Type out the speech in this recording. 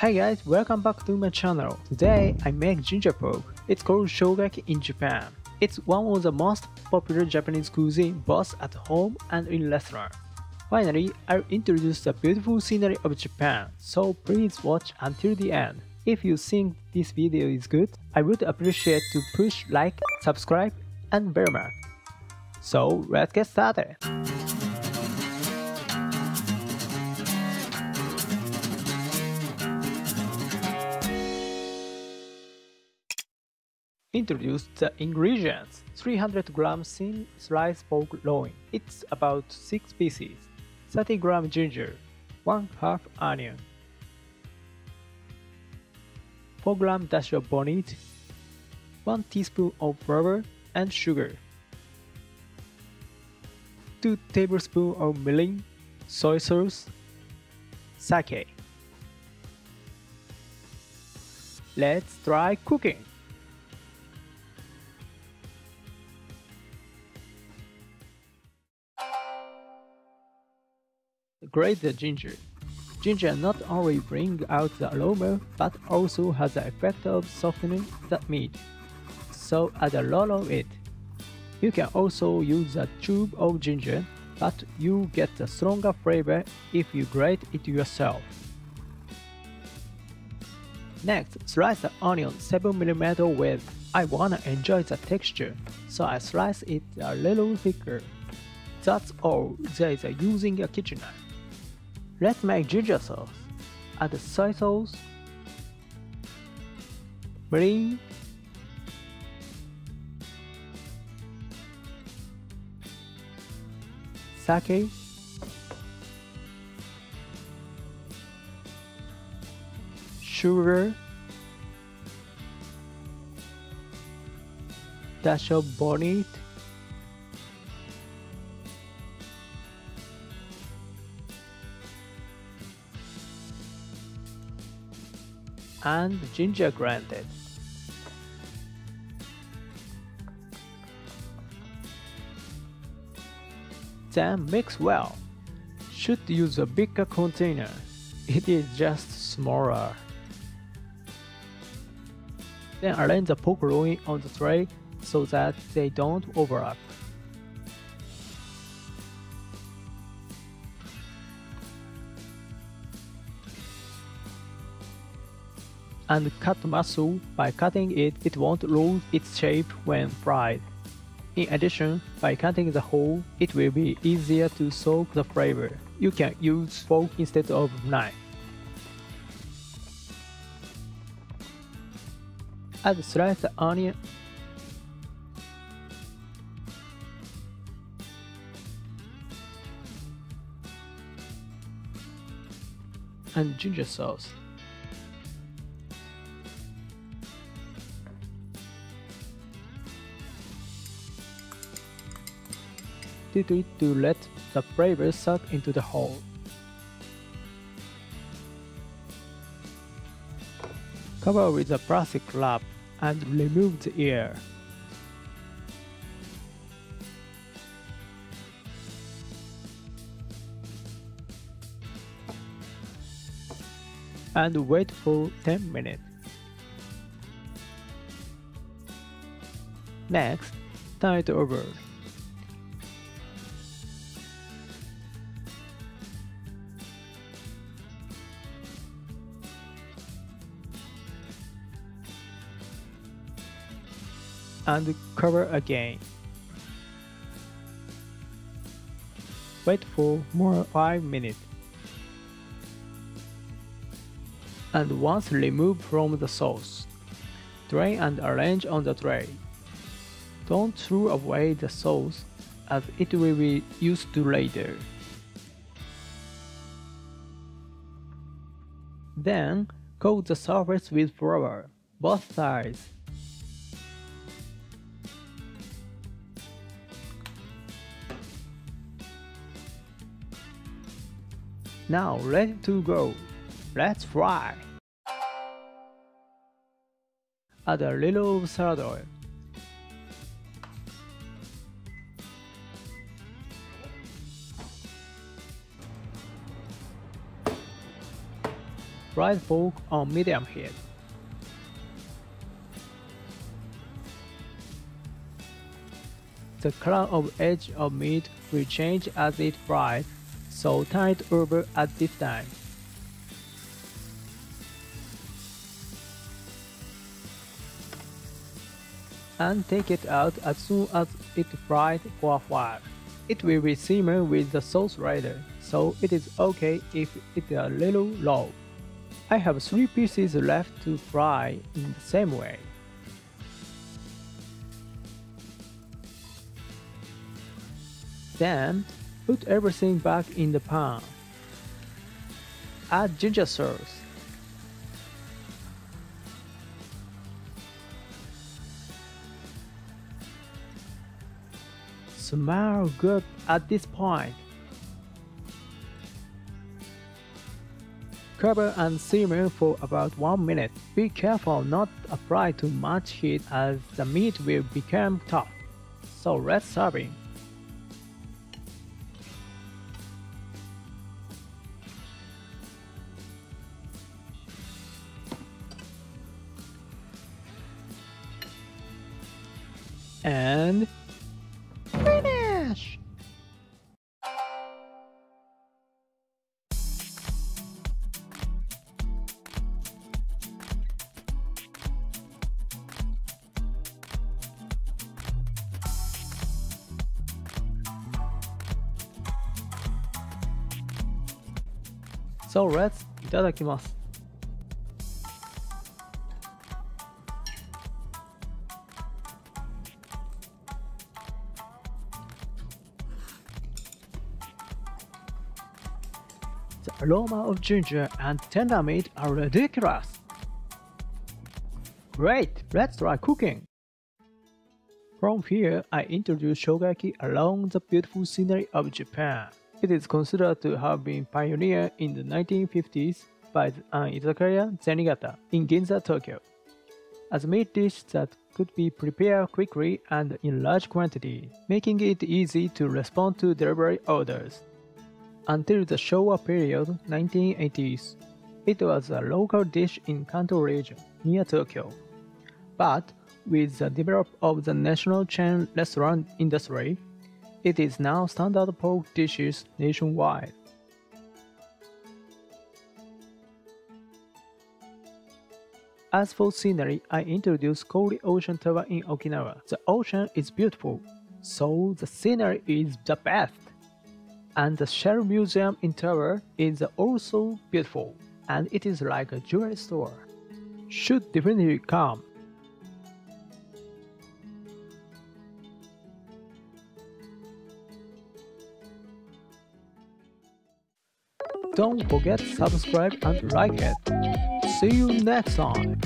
Hi guys, welcome back to my channel. Today I make ginger pork. It's called shogaki in Japan. It's one of the most popular Japanese cuisine both at home and in restaurant. Finally, I'll introduce the beautiful scenery of Japan, so please watch until the end. If you think this video is good, I would appreciate to push like, subscribe, and bell mark. So let's get started. Introduce the ingredients. 300 grams thin sliced pork loin. It's about 6 pieces. 30 grams ginger. 1/2 onion. 4 grams dash of bonite. 1 teaspoon of flour and sugar. 2 tablespoons of mirin, soy sauce, sake. Let's try cooking. Grate the ginger. Ginger not only brings out the aroma, but also has the effect of softening the meat, so add a lot of it. You can also use a tube of ginger, but you get a stronger flavor if you grate it yourself. Next, slice the onion 7mm width. I wanna enjoy the texture, so I slice it a little thicker. That's all there is using a kitchen knife. Let's make ginger sauce. Add soy sauce, mirin, sake, sugar, dash of bonite, and ginger grated. Then mix well. Should use a bigger container. It is just smaller. Then arrange the pork loin on the tray so that they don't overlap. And cut muscle. By cutting it, it won't lose its shape when fried. In addition, by cutting the hole, it will be easier to soak the flavor. You can use fork instead of knife. Add sliced onion and ginger sauce. Did it to let the flavor suck into the hole. Cover with a plastic wrap and remove the air. And wait for 10 minutes. Next, turn it over. And cover again. Wait for more 5 minutes. And once removed from the sauce, drain and arrange on the tray. Don't throw away the sauce, as it will be used to later. Then coat the surface with flour, both sides. Now ready to go. Let's fry. Add a little of salad oil. fried pork on medium heat. The color of edge of meat will change as it fries, so turn it over at this time. And take it out as soon as it fried for a while. It will be simmer with the sauce later, so it is okay if it's a little low. I have 3 pieces left to fry in the same way. Then, put everything back in the pan. Add ginger sauce. Smell good at this point. Cover and simmer for about 1 minute. Be careful not to apply too much heat as the meat will become tough. So let's serve it. And finish! So let's いただきます。The aroma of ginger and tender meat are ridiculous. Great, let's try cooking. From here, I introduce shogaki along the beautiful scenery of Japan. It is considered to have been pioneered in the 1950s by an izakaya Zenigata in Ginza, Tokyo, as a meat dish that could be prepared quickly and in large quantity, making it easy to respond to delivery orders. Until the Showa period 1980s, it was a local dish in Kanto region near Tokyo. But with the development of the national chain restaurant industry, it is now standard pork dishes nationwide. As for scenery, I introduced Kaori Ocean Tower in Okinawa. The ocean is beautiful, so the scenery is the best. And the Shell Museum in Tower is also beautiful, and it is like a jewelry store. Should definitely come. Don't forget to subscribe and like it. See you next time.